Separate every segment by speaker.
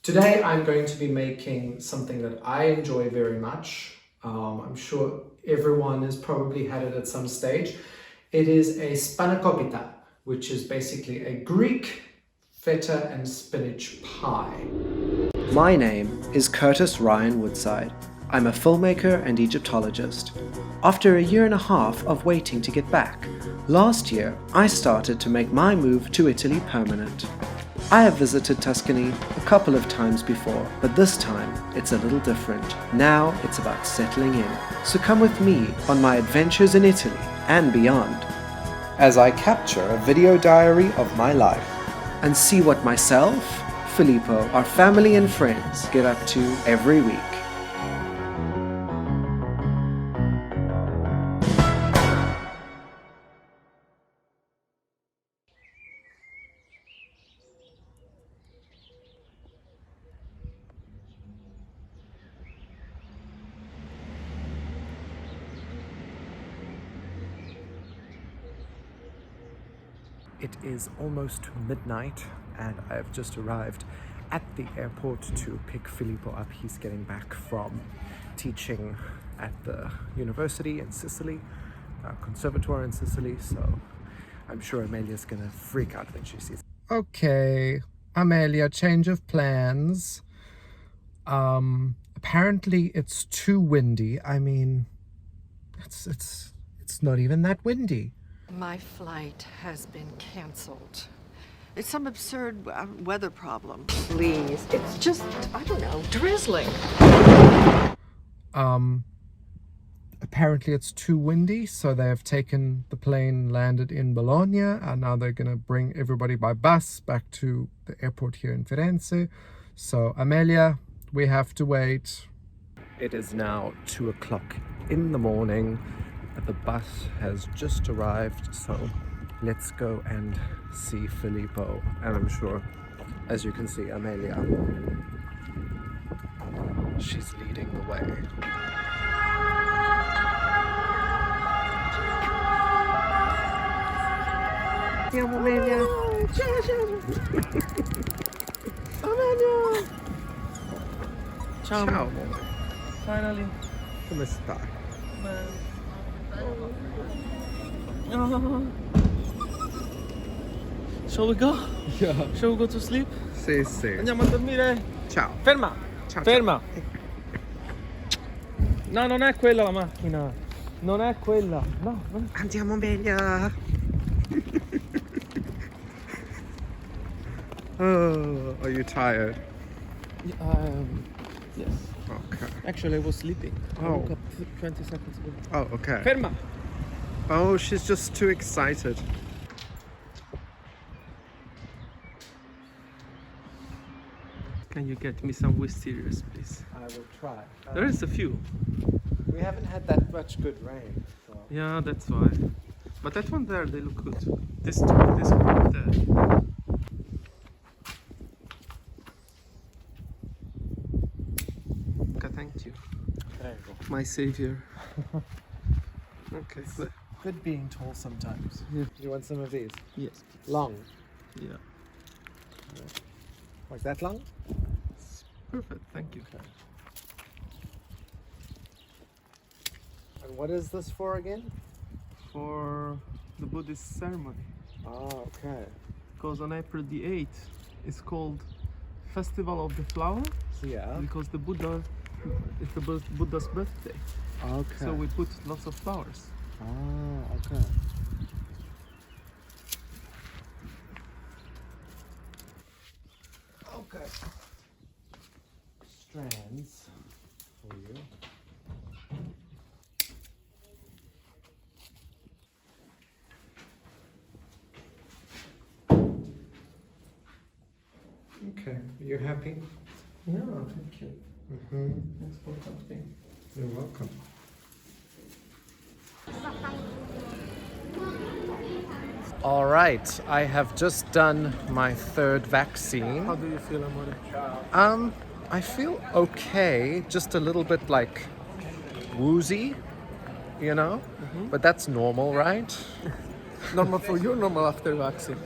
Speaker 1: Today I'm going to be making something that I enjoy very much. I'm sure everyone has probably had it at some stage. It is a Spanakopita, which is basically a Greek feta and spinach pie.
Speaker 2: My name is Curtis Ryan Woodside. I'm a filmmaker and Egyptologist. After a year and a half of waiting to get back, last year I started to make my move to Italy permanent. I have visited Tuscany a couple of times before, but this time it's a little different. Now it's about settling in. So come with me on my adventures in Italy and beyond, as I capture a video diary of my life and see what myself, Filippo, our family and friends get up to every week. It is almost midnight and I've just arrived at the airport to pick Filippo up. He's getting back from teaching at the university in Sicily, conservatoire in Sicily, so I'm sure Amelia's gonna freak out when she sees. Okay, Amelia, change of plans. Apparently it's too windy. I mean, it's not even that windy.
Speaker 3: My flight has been canceled. It's some absurd weather problem. Please, it's just, I don't know, drizzling.
Speaker 1: Apparently it's too windy, so they have taken the plane, landed in Bologna, and now they're gonna bring everybody by bus back to the airport here in Firenze. So Amelia, we have to wait. It is now 2 o'clock in the morning. The bus has just arrived, so let's go and see Filippo. And I'm sure, as you can see, Amelia, she's leading the way. Ciao, Amelia.
Speaker 3: Ciao, ciao. Amelia.
Speaker 1: Ciao. Ciao.
Speaker 3: Finally.
Speaker 1: Come stai?
Speaker 4: Shall we go?
Speaker 1: Yeah.
Speaker 4: Shall we go to sleep?
Speaker 1: Sì, sì.
Speaker 4: Andiamo a dormire?
Speaker 1: Ciao.
Speaker 4: Ferma!
Speaker 1: Ciao,
Speaker 4: Ferma! No, non è quella la macchina. Non è quella. No, non è...
Speaker 1: Andiamo, Amelia. Oh, are you tired?
Speaker 4: Yes.
Speaker 1: Okay.
Speaker 4: Actually, I was sleeping. I
Speaker 1: Oh.
Speaker 4: woke up 20 seconds ago.
Speaker 1: Oh, okay.
Speaker 4: Ferma!
Speaker 1: Oh, she's just too excited.
Speaker 4: Can you get me some Wisterias, please?
Speaker 1: I will try.
Speaker 4: There is a few.
Speaker 1: We haven't had that much good rain. So.
Speaker 4: Yeah, that's why. But that one there, they look good. This one there. Okay, thank you.
Speaker 1: Prego.
Speaker 4: My savior. Okay.
Speaker 1: Good being tall sometimes.
Speaker 4: Yeah.
Speaker 1: You want some of these?
Speaker 4: Yes.
Speaker 1: Long.
Speaker 4: Yeah.
Speaker 1: Was that long?
Speaker 4: It's perfect. Thank you.
Speaker 1: Okay. And what is this for again?
Speaker 4: For the Buddhist ceremony.
Speaker 1: Oh, okay.
Speaker 4: Because on April the 8th it's called Festival of the Flower.
Speaker 1: Yeah.
Speaker 4: Because the Buddha, it's the Buddha's birthday.
Speaker 1: Okay.
Speaker 4: So we put lots of flowers.
Speaker 1: Ah, okay. Okay. Strands for you. Okay, are you happy?
Speaker 4: Yeah, thank you.
Speaker 1: Mm-hmm.
Speaker 4: Thanks for helping.
Speaker 1: You're welcome. All right, I have just done my third vaccine.
Speaker 4: How do you feel, Amore?
Speaker 1: I feel okay, just a little bit like woozy, you know? But that's normal, right?
Speaker 4: Normal for you, normal after vaccine?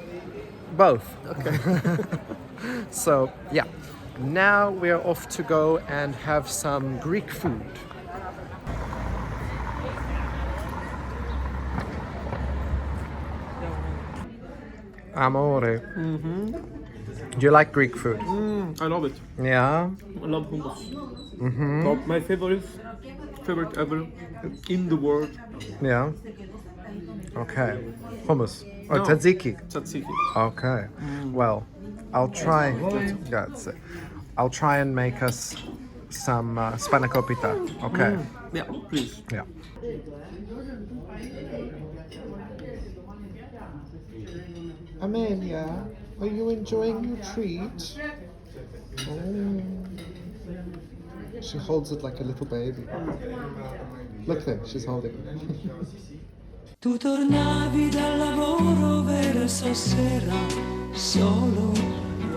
Speaker 1: Both.
Speaker 4: Okay.
Speaker 1: So, yeah. Now we're off to go and have some Greek food. Amore. Do you like Greek food?
Speaker 4: I love it.
Speaker 1: Yeah.
Speaker 4: I love hummus. Not my favorite ever in the world.
Speaker 1: Yeah. Okay. Hummus. Oh,
Speaker 4: No.
Speaker 1: tzatziki.
Speaker 4: Tzatziki.
Speaker 1: Okay. Well, I'll try. That's it. I'll try and make us some Spanakopita. Okay.
Speaker 4: Yeah, please.
Speaker 1: Yeah. Amelia, are you enjoying your treat? Oh. She holds it like a little baby. Look there, she's holding it.
Speaker 5: Tu tornavi dal lavoro verso sera, solo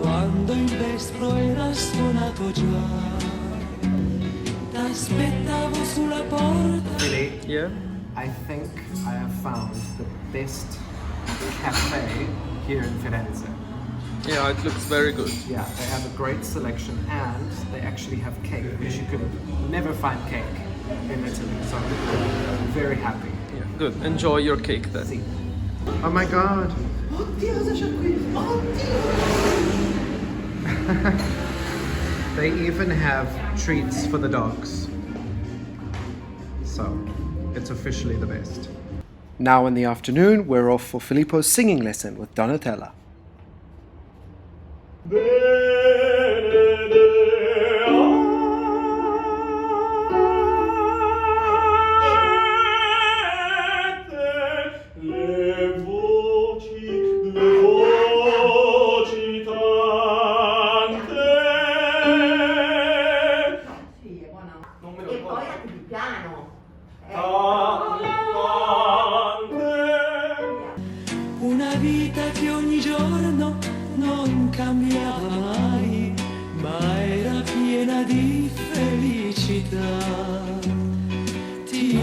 Speaker 5: quando il vespro era suonato già. T'aspettavo sulla porta.
Speaker 1: Billy,
Speaker 4: Yeah.
Speaker 1: I think I have found the best cafe here in Firenze.
Speaker 4: Yeah, it looks very good.
Speaker 1: Yeah, they have a great selection and they actually have cake, because you could never find cake in Italy. So I'm very happy.
Speaker 4: Yeah, good. Enjoy your cake then.
Speaker 1: See. Oh my god. They even have treats for the dogs. So, it's officially the best.
Speaker 2: Now in the afternoon, we're off for Filippo's singing lesson with Donatella.
Speaker 5: Una vita che ogni giorno non cambiava mai, ma era piena di felicità. Ti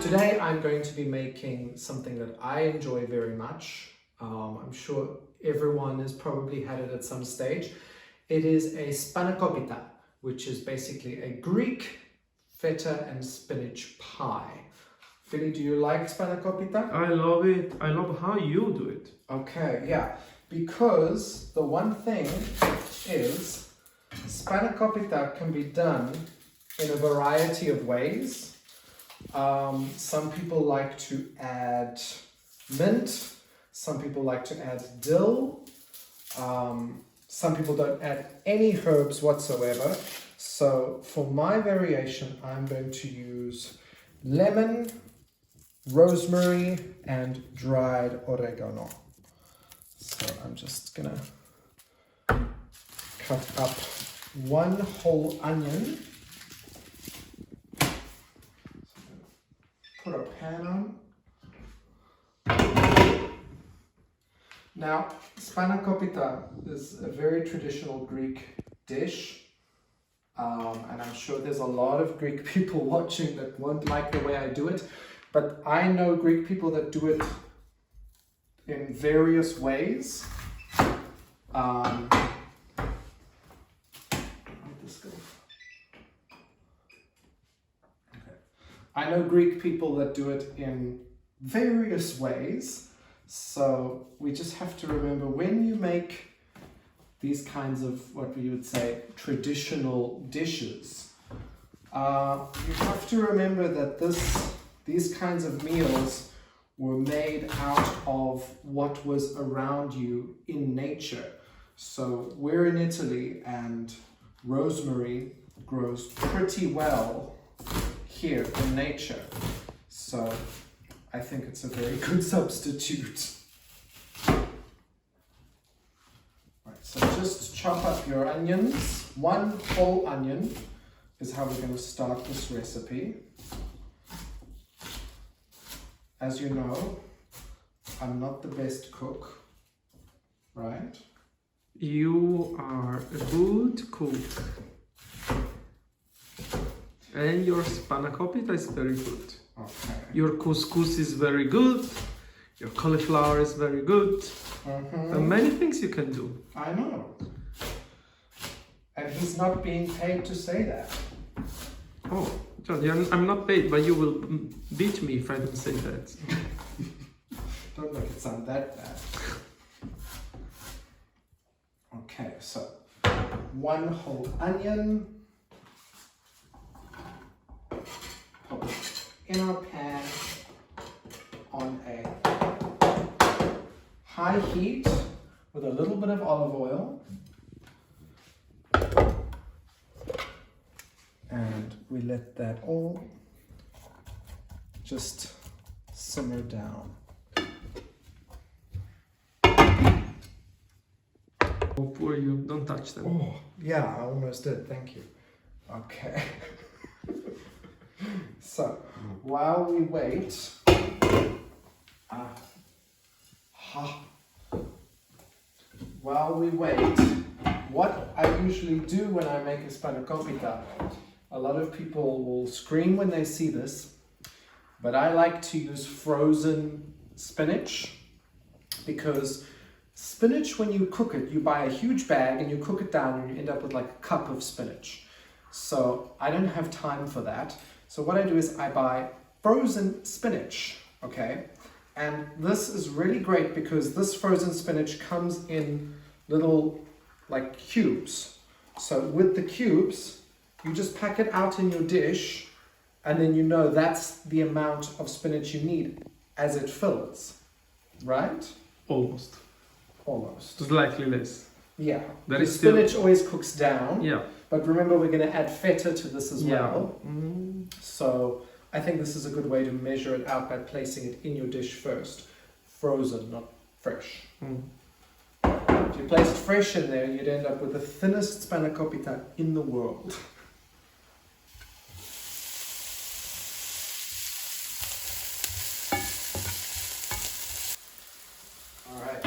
Speaker 1: Today I'm going to be making something that I enjoy very much. I'm sure everyone has probably had it at some stage. It is a Spanakopita, which is basically a Greek feta and spinach pie. Philly, do you like Spanakopita?
Speaker 4: I love it. I love how you do it.
Speaker 1: Okay, yeah, because the one thing is Spanakopita can be done in a variety of ways. Some people like to add mint, some people like to add dill, some people don't add any herbs whatsoever. So for my variation, I'm going to use lemon, rosemary, and dried oregano. So I'm just gonna cut up one whole onion. Put a pan on. Now, Spanakopita is a very traditional Greek dish. And I'm sure there's a lot of Greek people watching that won't like the way I do it. But I know Greek people that do it in various ways. Where'd this go? Okay. I know Greek people that do it in various ways. So we just have to remember, when you make these kinds of, what we would say, traditional dishes, you have to remember that these kinds of meals were made out of what was around you in nature. So we're in Italy and rosemary grows pretty well here in nature. So I think it's a very good substitute. Right, so just chop up your onions. One whole onion is how we're going to start this recipe. As you know, I'm not the best cook, right?
Speaker 4: You are a good cook. And your Spanakopita is very good.
Speaker 1: Okay.
Speaker 4: Your couscous is very good. Your cauliflower is very good. There are many things you can do.
Speaker 1: I know. And he's not being paid to say that.
Speaker 4: Oh, John, I'm not paid, but you will beat me if I don't say that.
Speaker 1: Don't make it sound that bad. Okay, so 1 whole onion. Put it in our pan on a high heat with a little bit of olive oil. And we let that all just simmer down.
Speaker 4: Oh, poor you. Don't touch them.
Speaker 1: Oh, yeah, I almost did. Thank you. Okay. So, while we wait, what I usually do when I make a spanakopita, a lot of people will scream when they see this, but I like to use frozen spinach because spinach, when you cook it, you buy a huge bag and you cook it down and you end up with like a cup of spinach. So I don't have time for that. So what I do is I buy frozen spinach, okay? And this is really great because this frozen spinach comes in little like cubes. So with the cubes, you just pack it out in your dish and then you know that's the amount of spinach you need as it fills, right?
Speaker 4: Almost.
Speaker 1: Almost.
Speaker 4: Slightly less.
Speaker 1: Yeah.
Speaker 4: That
Speaker 1: The
Speaker 4: is still-
Speaker 1: spinach always cooks down.
Speaker 4: Yeah.
Speaker 1: But remember, we're going to add feta to this as well.
Speaker 4: Mm.
Speaker 1: So I think this is a good way to measure it out by placing it in your dish first. Frozen, not fresh.
Speaker 4: Mm.
Speaker 1: If you placed fresh in there, you'd end up with the thinnest spanakopita in the world. Alright,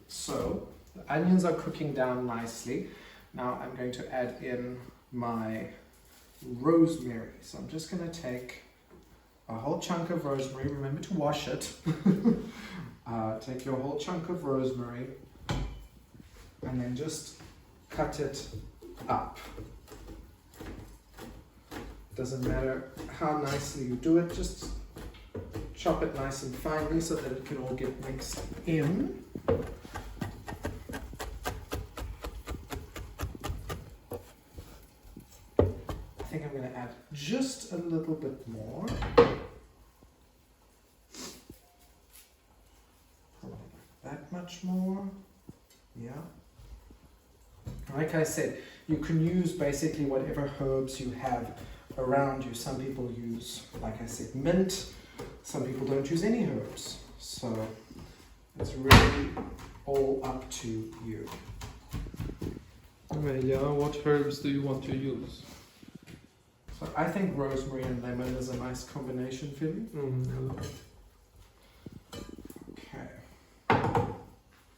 Speaker 1: so the onions are cooking down nicely. Now I'm going to add in my rosemary. So I'm just going to take a whole chunk of rosemary. Remember to wash it. Take your whole chunk of rosemary and then just cut it up. Doesn't matter how nicely you do it, just chop it nice and finely so that it can all get mixed in. I think I'm going to add just a little bit more. That much more. Yeah. Like I said, you can use basically whatever herbs you have around you. Some people use, like I said, mint. Some people don't use any herbs. So it's really all up to you.
Speaker 4: Amelia, what herbs do you want to use?
Speaker 1: So I think rosemary and lemon is a nice combination for you.
Speaker 4: I love it.
Speaker 1: Okay.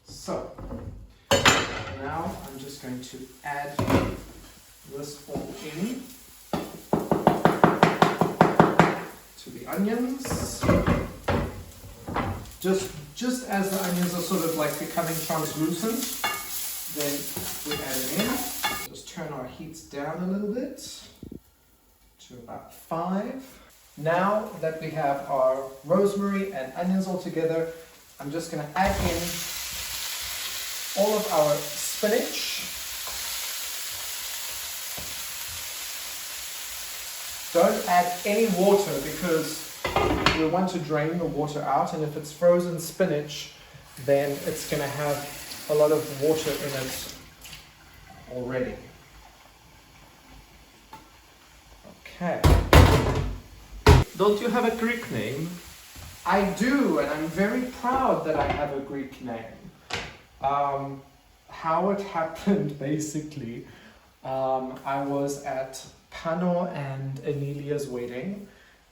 Speaker 1: So now I'm just going to add this all in to the onions. Just as the onions are sort of like becoming translucent, then we add it in. Just turn our heats down a little bit to about 5. Now that we have our rosemary and onions all together, I'm just going to add in all of our spinach. Don't add any water because we want to drain the water out, and if it's frozen spinach, then it's going to have a lot of water in it already. Okay.
Speaker 4: Don't you have a Greek name?
Speaker 1: I do, and I'm very proud that I have a Greek name. How it happened, basically, I was at Pano and Anelia's wedding,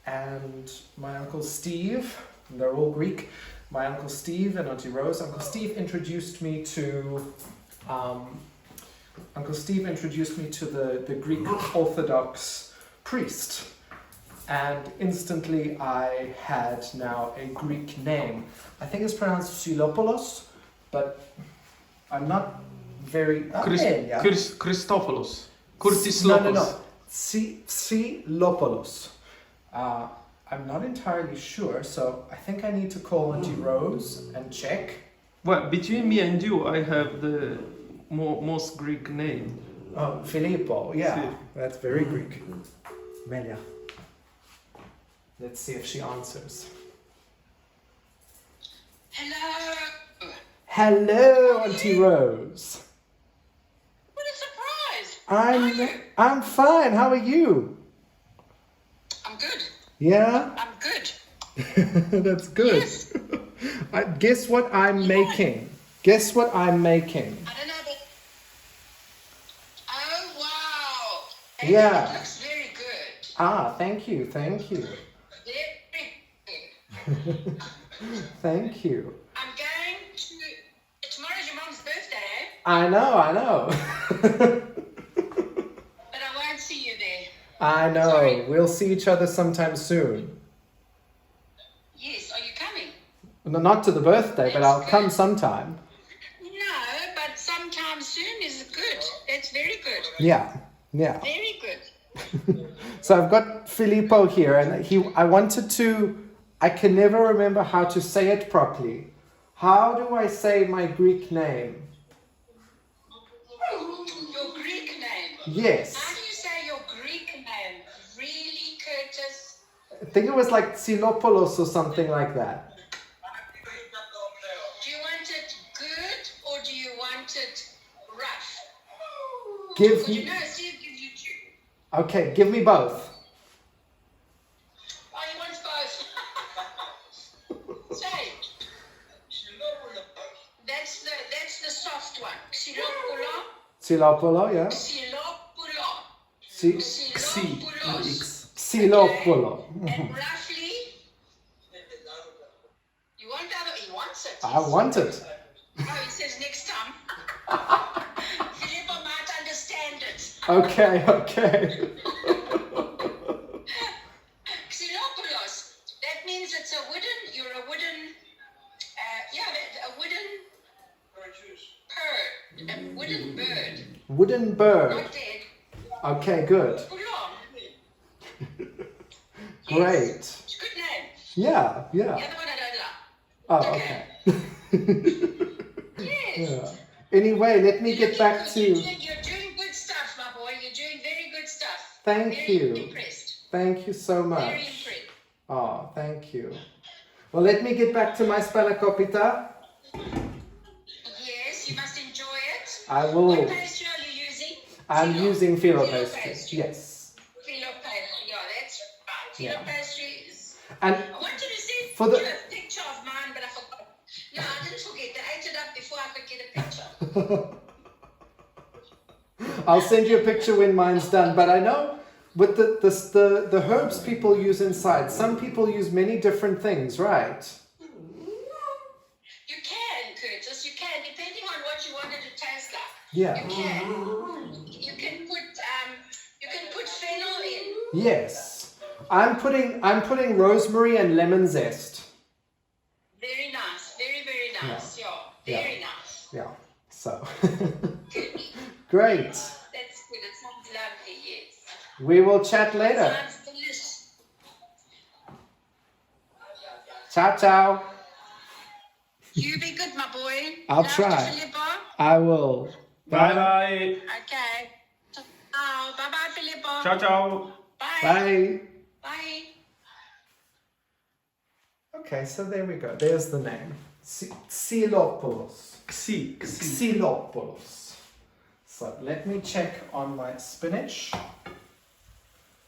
Speaker 1: and my Uncle Steve, they're all Greek, my Uncle Steve and Auntie Rose, Uncle Steve introduced me to the Greek Orthodox priest. and instantly I had now a Greek name. I think it's pronounced Philopoulos, but I'm not very...
Speaker 4: Christopoulos. Curtis
Speaker 1: No,
Speaker 4: Lopoulos.
Speaker 1: Philopoulos. I'm not entirely sure, so I think I need to call Auntie Rose and check.
Speaker 4: Well, between me and you, I have the most Greek name.
Speaker 1: Oh, Filippo, yeah,
Speaker 4: Si.
Speaker 1: that's very Greek. Melia. Let's see if she answers.
Speaker 6: Hello.
Speaker 1: Hello, Auntie Rose.
Speaker 6: What a surprise.
Speaker 1: I'm fine. How are you?
Speaker 6: I'm good.
Speaker 1: Yeah,
Speaker 6: I'm good.
Speaker 1: that's good.
Speaker 6: Yes.
Speaker 1: Guess what I'm making? Guess what I'm making?
Speaker 6: I don't know, but... Oh, wow.
Speaker 1: Yeah.
Speaker 6: It looks very good.
Speaker 1: Ah, thank you, thank you,
Speaker 6: Very good.
Speaker 1: thank you.
Speaker 6: I'm going to... Tomorrow's your mom's birthday,
Speaker 1: I know.
Speaker 6: but I won't see you there.
Speaker 1: I know.
Speaker 6: Sorry.
Speaker 1: We'll see each other sometime soon.
Speaker 6: Yes, are you coming?
Speaker 1: No, not to the birthday, but I'll come sometime.
Speaker 6: No, but sometime soon is good. That's very good.
Speaker 1: Yeah.
Speaker 6: Very good.
Speaker 1: So I've got Filippo here, and I can never remember how to say it properly. How do I say my Greek name?
Speaker 6: Your Greek name.
Speaker 1: Yes.
Speaker 6: How do you say your Greek name? Really, Curtis?
Speaker 1: I think it was like Xilopoulos or something like that.
Speaker 6: Do you want it good or do you want it rough?
Speaker 1: Give
Speaker 6: Because you
Speaker 1: me...
Speaker 6: know, Steve gives you two.
Speaker 1: Okay, give me both.
Speaker 6: Oh, he wants both. Say. That's the soft one. Xilopoulo.
Speaker 1: Xilopoulo, yeah?
Speaker 6: Xilopoulo.
Speaker 1: Xilopoulo.
Speaker 6: Xilopoulos. And roughly, you want that or he wants it?
Speaker 1: I want it.
Speaker 6: Oh, he says next time. Filippo might understand it.
Speaker 1: Okay.
Speaker 6: Xilopoulos. That means it's a wooden, you're a wooden, a wooden bird. A wooden bird.
Speaker 1: Wooden bird.
Speaker 6: Not dead.
Speaker 1: Okay, good.
Speaker 6: Poulon.
Speaker 1: Great.
Speaker 6: It's a good name.
Speaker 1: Yeah.
Speaker 6: The other one I don't like.
Speaker 1: Oh, okay.
Speaker 6: Yes.
Speaker 1: Yeah. Anyway, let me get back to...
Speaker 6: You're doing good stuff, my boy. You're doing very good stuff.
Speaker 1: Thank
Speaker 6: Very
Speaker 1: you.
Speaker 6: impressed.
Speaker 1: Thank you so
Speaker 6: Very
Speaker 1: much.
Speaker 6: impressed.
Speaker 1: Oh, thank you. Well, let me get back to my Spanakopita.
Speaker 6: Yes, you must enjoy it.
Speaker 1: I will.
Speaker 6: What pastry are you using?
Speaker 1: I'm
Speaker 6: Philo.
Speaker 1: using phyllo
Speaker 6: Philo
Speaker 1: pastry. Yes.
Speaker 6: Philo pastry. Yeah, that's right. Philo
Speaker 1: Yeah.
Speaker 6: pastry is...
Speaker 1: And
Speaker 6: I wanted to send
Speaker 1: For the-
Speaker 6: you a picture of mine, but I forgot. No, I didn't forget. I ate it up before I could get a picture.
Speaker 1: I'll send you a picture when mine's done. But I know with the herbs people use inside, some people use many different things, right?
Speaker 6: You can, Curtis. You can, depending on what you want it to taste like.
Speaker 1: Yeah.
Speaker 6: You can. You can put fennel in.
Speaker 1: Yes. I'm putting rosemary and lemon zest.
Speaker 6: Very nice. Very, very nice. Yeah.
Speaker 1: Yeah.
Speaker 6: Very nice.
Speaker 1: Yeah. So
Speaker 6: Good.
Speaker 1: great.
Speaker 6: That's good. It sounds lovely. Yes.
Speaker 1: We will chat later.
Speaker 6: Sounds delicious.
Speaker 1: Ciao, ciao.
Speaker 6: You be good, my boy.
Speaker 1: I'll
Speaker 6: Love
Speaker 1: try.
Speaker 6: to Filippo.
Speaker 1: I will.
Speaker 4: Bye.
Speaker 6: Okay. Ciao. Bye-bye, Filippo.
Speaker 4: Ciao.
Speaker 6: Bye.
Speaker 1: Bye.
Speaker 6: Bye.
Speaker 1: Okay, so there we go. There's the name. Xilopoulos. Xilopoulos. So let me check on my spinach. You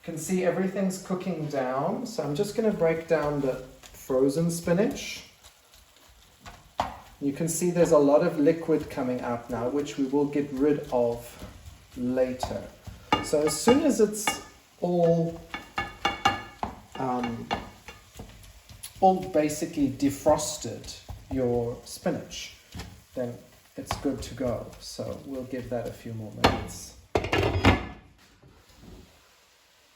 Speaker 1: can see everything's cooking down. So I'm just going to break down the frozen spinach. You can see there's a lot of liquid coming out now, which we will get rid of later. So as soon as it's all basically defrosted, your spinach, then it's good to go. So we'll give that a few more minutes.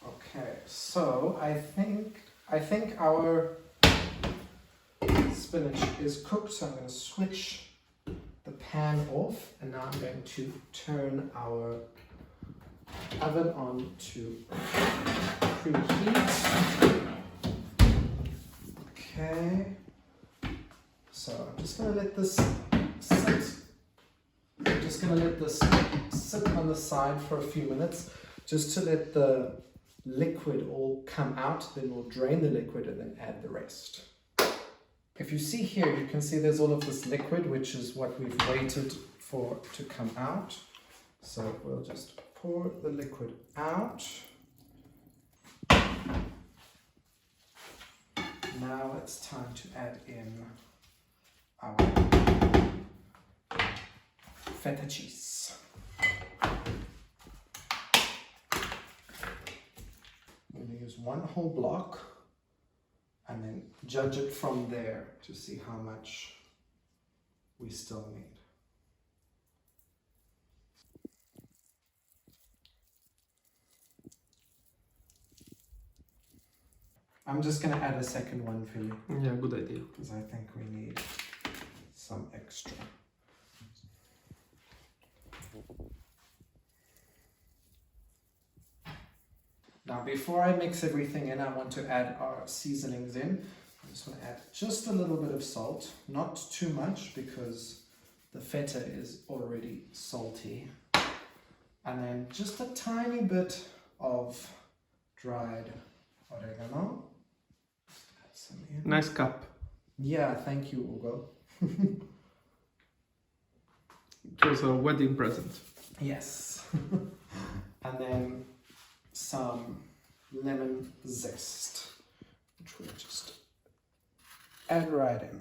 Speaker 1: Okay. Okay, so I think our spinach is cooked, so I'm going to switch the pan off, and now I'm going to turn our oven on to preheat. Okay, so I'm just going to let this sit. I'm just going to let this sit on the side for a few minutes, just to let the liquid all come out. Then we'll drain the liquid and then add the rest. If you see here, you can see there's all of this liquid, which is what we've waited for to come out. So we'll just pour the liquid out. Now it's time to add in our feta cheese. I'm going to use one whole block and then judge it from there to see how much we still need. I'm just going to add a second one for you.
Speaker 4: Yeah, good idea.
Speaker 1: Because I think we need some extra. Now, before I mix everything in, I want to add our seasonings in. I just want to add just a little bit of salt, not too much because the feta is already salty. And then just a tiny bit of dried oregano. Add some in.
Speaker 4: Nice cup.
Speaker 1: Yeah, thank you, Ugo.
Speaker 4: It was a wedding present.
Speaker 1: Yes. And then some lemon zest, which we'll just add right in.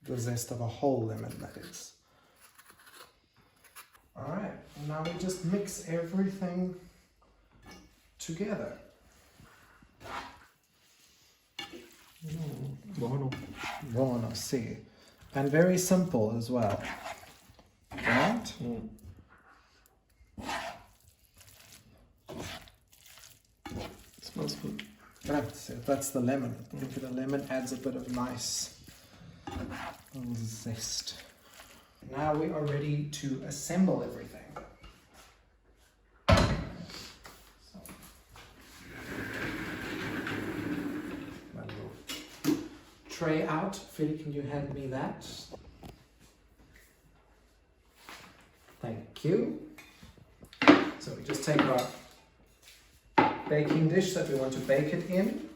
Speaker 1: The zest of a whole lemon, that is. All right, and now we just mix everything together.
Speaker 4: Buono.
Speaker 1: Buono, sì. And very simple as well. Right?
Speaker 4: Smells good.
Speaker 1: Grazie. That's the lemon. I think the lemon adds a bit of nice little zest. Now we are ready to assemble everything. So, my little tray out. Philly, can you hand me that? Thank you. So we just take our baking dish that we want to bake it in.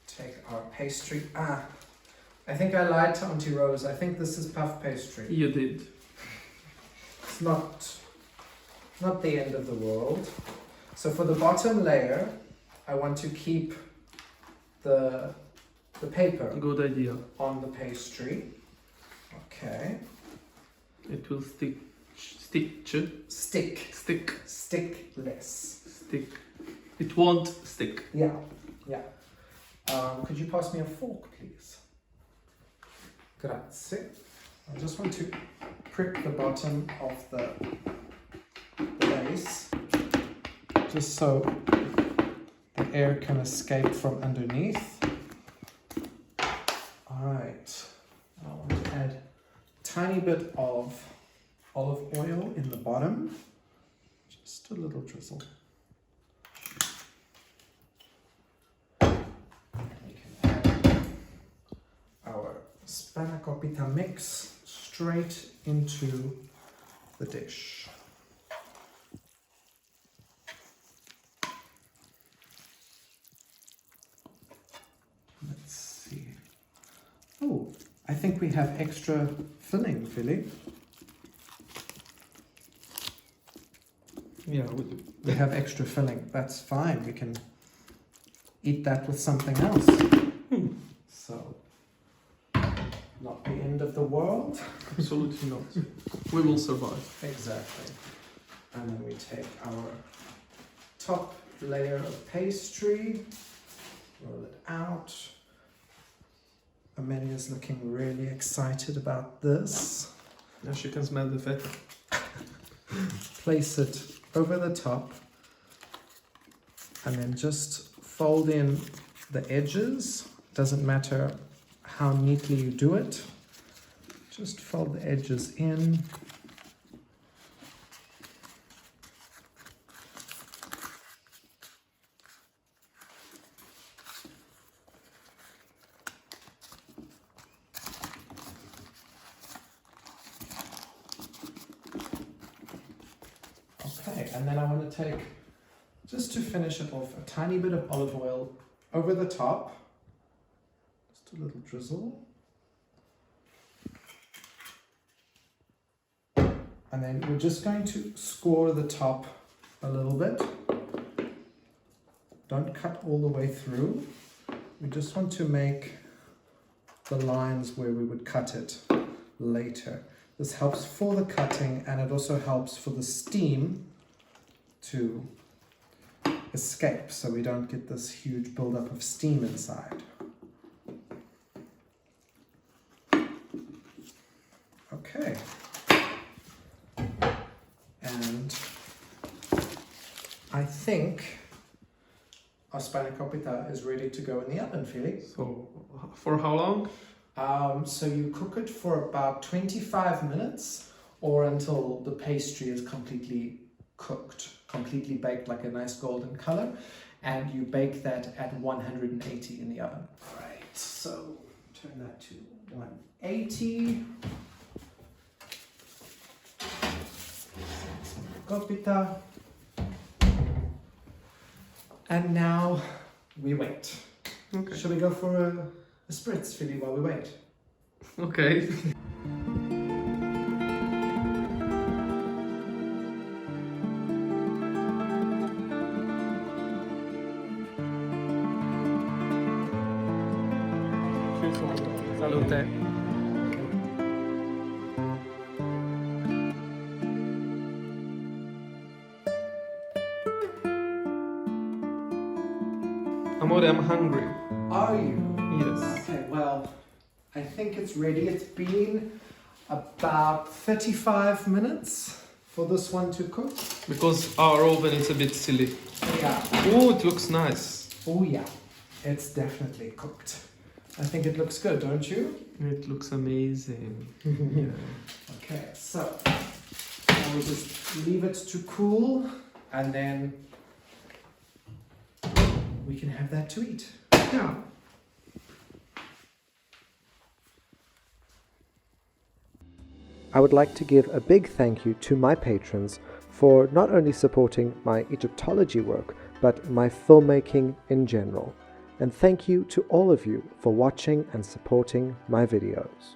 Speaker 1: Take our pastry. I think I lied to Auntie Rose. I think this is puff pastry.
Speaker 4: You did.
Speaker 1: It's not the end of the world. So for the bottom layer, I want to keep the paper
Speaker 4: Good idea.
Speaker 1: on the pastry. Okay.
Speaker 4: It will stick.
Speaker 1: Stickless.
Speaker 4: Stick. It won't stick.
Speaker 1: Yeah. Could you pass me a fork, please? Grazie. I just want to prick the bottom of the base, just so the air can escape from underneath. Alright. I want to add a tiny bit of olive oil in the bottom. Just a little drizzle. We can add our Spanakopita mix straight into the dish. Let's see. Oh, I think we have extra filling, Philly.
Speaker 4: Yeah, we do.
Speaker 1: We have extra filling. That's fine. We can eat that with something else. So, not the end of the world.
Speaker 4: Absolutely not. We will survive.
Speaker 1: Exactly. And then we take our top layer of pastry, roll it out. Amelia's looking really excited about this.
Speaker 4: Now she can smell the feta.
Speaker 1: Place it over the top and then just fold in the edges. Doesn't matter how neatly you do it. Just fold the edges in. Okay, and then I want to take, just to finish it off, a tiny bit of olive oil over the top. Just a little drizzle. And then we're just going to score the top a little bit. Don't cut all the way through. We just want to make the lines where we would cut it later. This helps for the cutting, and it also helps for the steam to escape, so we don't get this huge buildup of steam inside. Okay. And I think our Spanakopita is ready to go in the oven, Felix.
Speaker 4: So, for how long?
Speaker 1: So you cook it for about 25 minutes or until the pastry is completely cooked, completely baked, like a nice golden color, and you bake that at 180 in the oven. All right, so turn that to 180. Kopita. And now we wait.
Speaker 4: Okay.
Speaker 1: Shall we go for a spritz, Philly, while we wait?
Speaker 4: Okay. Salute. Amore, I'm hungry.
Speaker 1: Are you?
Speaker 4: Yes.
Speaker 1: Okay, well, I think it's ready. It's been about 35 minutes for this one to cook.
Speaker 4: Because our oven is a bit silly.
Speaker 1: Yeah.
Speaker 4: Oh, it looks nice.
Speaker 1: Oh yeah, it's definitely cooked. I think it looks good, don't you?
Speaker 4: It looks amazing. Yeah.
Speaker 1: Okay, so I will just leave it to cool, and then we can have that to eat.
Speaker 4: Yeah.
Speaker 2: I would like to give a big thank you to my patrons for not only supporting my Egyptology work, but my filmmaking in general. And thank you to all of you for watching and supporting my videos.